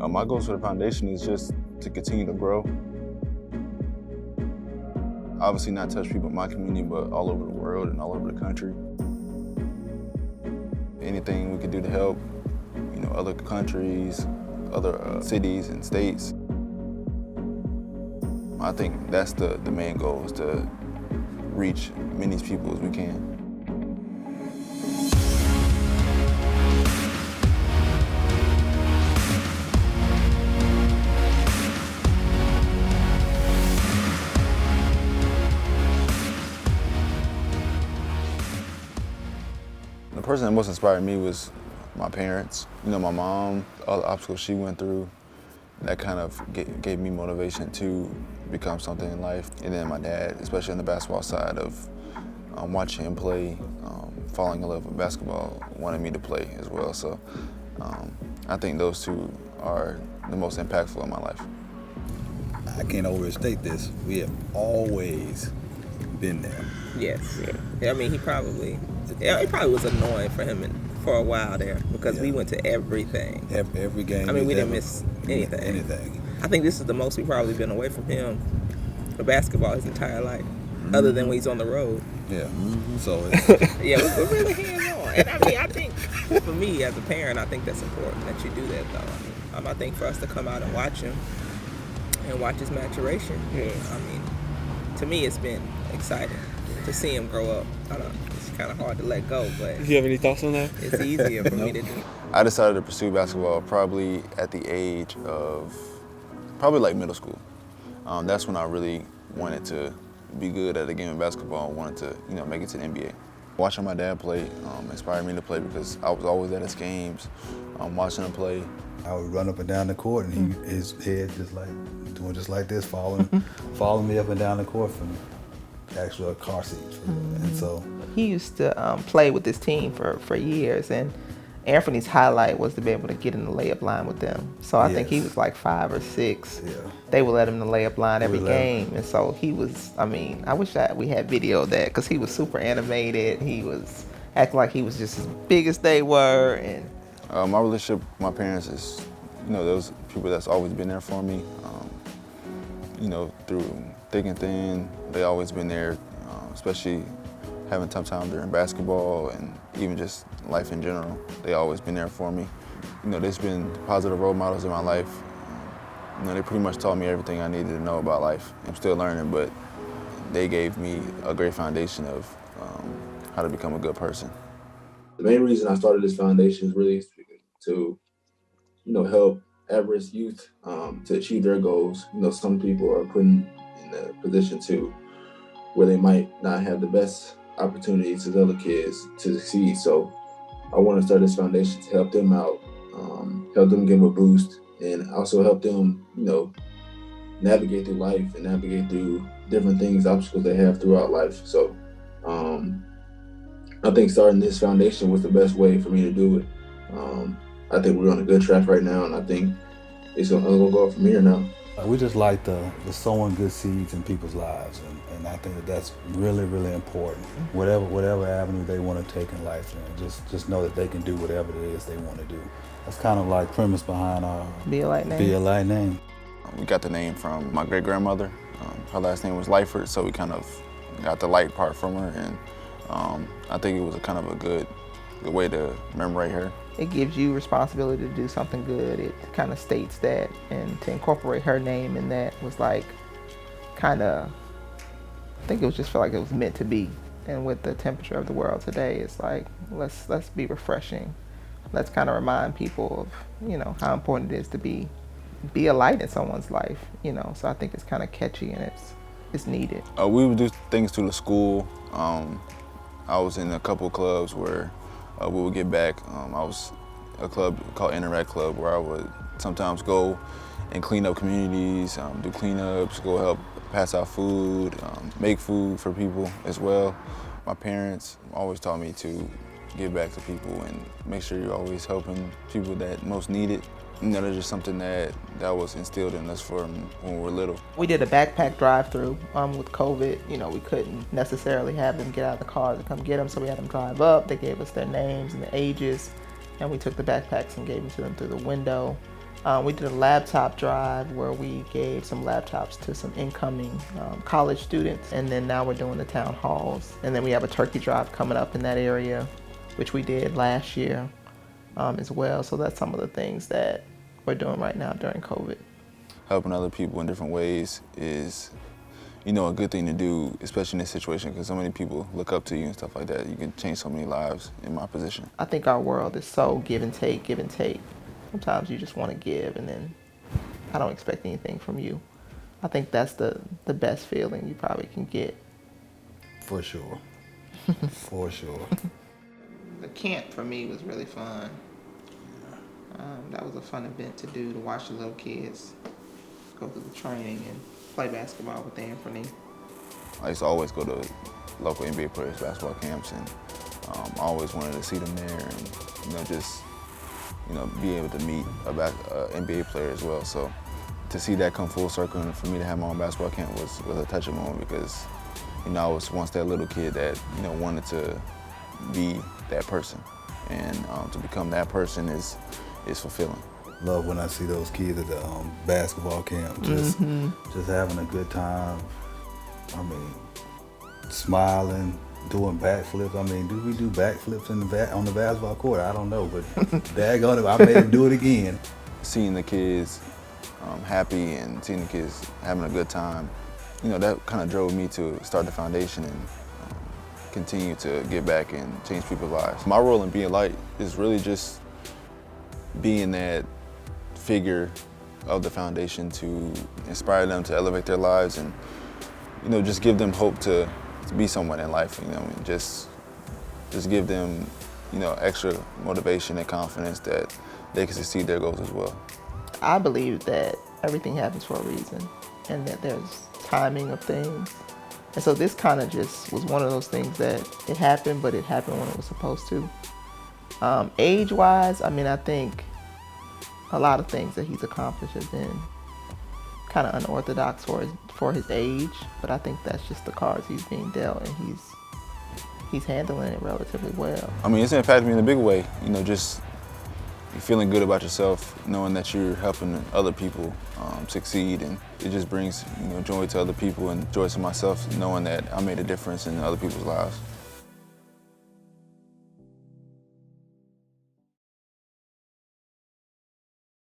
My goals for the foundation is just to continue to grow. Obviously not touch people in my community, but all over the world and all over the country. Anything we could do to help, other countries, other cities and states. I think that's the main goal, is to reach many people as we can. The person that most inspired me was my parents. My mom, all the obstacles she went through, that kind of gave me motivation to become something in life. And then my dad, especially on the basketball side of watching him play, falling in love with basketball, wanted me to play as well. So I think those two are the most impactful in my life. I can't overstate this. We have always been there. Yes. Yeah. I mean, it probably was annoying for him for a while there, because we went to everything. Every game. I mean, we didn't miss anything. I think this is the most we've probably been away from him for basketball his entire life, other than when he's on the road. Yeah. So yeah, we're really hands-on. And I mean, I think for me as a parent, I think that's important that you do that, though. I think for us to come out and watch him and watch his maturation. I mean, to me, it's been exciting to see him grow up. I don't know, it's kind of hard to let go, but do you have any thoughts on that? It's easier for me to do. I decided to pursue basketball probably at the age of like middle school. That's when I really wanted to be good at the game of basketball and wanted to, make it to the NBA. Watching my dad play inspired me to play, because I was always at his games, watching him play. I would run up and down the court, and his head doing just like this, following me up and down the court from actual car seats. And so he used to play with this team for years, and Anfernee's highlight was to be able to get in the layup line with them. So I think he was like 5 or 6. Yeah. They would let him in the layup line every game. And so he was, I wish that we had video of that, because he was super animated. He was acting like he was just as big as they were. And my relationship with my parents is, those people that's always been there for me. Through thick and thin, they always been there, especially having a tough time during basketball and even just life in general. They always been there for me. They've been positive role models in my life. They pretty much taught me everything I needed to know about life. I'm still learning, but they gave me a great foundation of how to become a good person. The main reason I started this foundation is really to, help at-risk youth to achieve their goals. Some people are put in a position where they might not have the best opportunities as other kids to succeed. So I want to start this foundation to help them out, help them give them a boost, and also help them, navigate through life and navigate through different things, obstacles they have throughout life. So I think starting this foundation was the best way for me to do it. I think we're on a good track right now, and I think it's going to go up from here now. We just like the sowing good seeds in people's lives, and I think that's really, really important. Whatever avenue they want to take in life, and just know that they can do whatever it is they want to do. That's kind of like premise behind our Be a Light Name. We got the name from my great-grandmother. Her last name was Lyford, so we kind of got the light part from her, and I think it was a kind of a good way to commemorate her. It gives you responsibility to do something good. It kind of states that, and to incorporate her name in that was like kind of, I think it was just felt like it was meant to be. And with the temperature of the world today, it's like, let's be refreshing. Let's kind of remind people of, how important it is to be a light in someone's life, So I think it's kind of catchy and it's needed. We would do things through the school. I was in a couple of clubs where we would get back. I was a club called Interact Club, where I would sometimes go and clean up communities, do cleanups, go help pass out food, make food for people as well. My parents always taught me to give back to people and make sure you're always helping people that most need it. That's just something that was instilled in us from when we were little. We did a backpack drive-through with COVID. We couldn't necessarily have them get out of the car to come get them, so we had them drive up. They gave us their names and their ages, and we took the backpacks and gave them to them through the window. We did a laptop drive where we gave some laptops to some incoming college students, and then now we're doing the town halls. And then we have a turkey drive coming up in that area, which we did last year as well. So that's some of the things that we're doing right now during COVID. Helping other people in different ways is, a good thing to do, especially in this situation, because so many people look up to you and stuff like that. You can change so many lives in my position. I think our world is so give and take, give and take. Sometimes you just want to give, and then I don't expect anything from you. I think that's the best feeling you probably can get. For sure. For sure. The camp for me was really fun. That was a fun event to do, to watch the little kids go through the training and play basketball with the Anfernee. I used to always go to local NBA players' basketball camps, and I always wanted to see them there and, just be able to meet a NBA player as well. So to see that come full circle and for me to have my own basketball camp was a touching moment, because, I was once that little kid that, wanted to be that person. And to become that person is fulfilling. Love when I see those kids at the basketball camp, just having a good time. I mean, smiling, doing backflips. I mean, do we do backflips on the basketball court? I don't know, but daggone it, I made them do it again. Seeing the kids happy and seeing the kids having a good time, that kind of drove me to start the foundation and continue to give back and change people's lives. My role in Being Light is really just being that figure of the foundation to inspire them to elevate their lives and, just give them hope to be someone in life, and just give them, extra motivation and confidence that they can succeed their goals as well. I believe that everything happens for a reason, and that there's timing of things. And so this kind of just was one of those things that it happened, but it happened when it was supposed to. Age-wise, I think a lot of things that he's accomplished have been kind of unorthodox for his age, but I think that's just the cards he's being dealt, and he's handling it relatively well. It's impacted me in a big way, just feeling good about yourself, knowing that you're helping other people succeed, and it just brings joy to other people and joy to myself, knowing that I made a difference in other people's lives.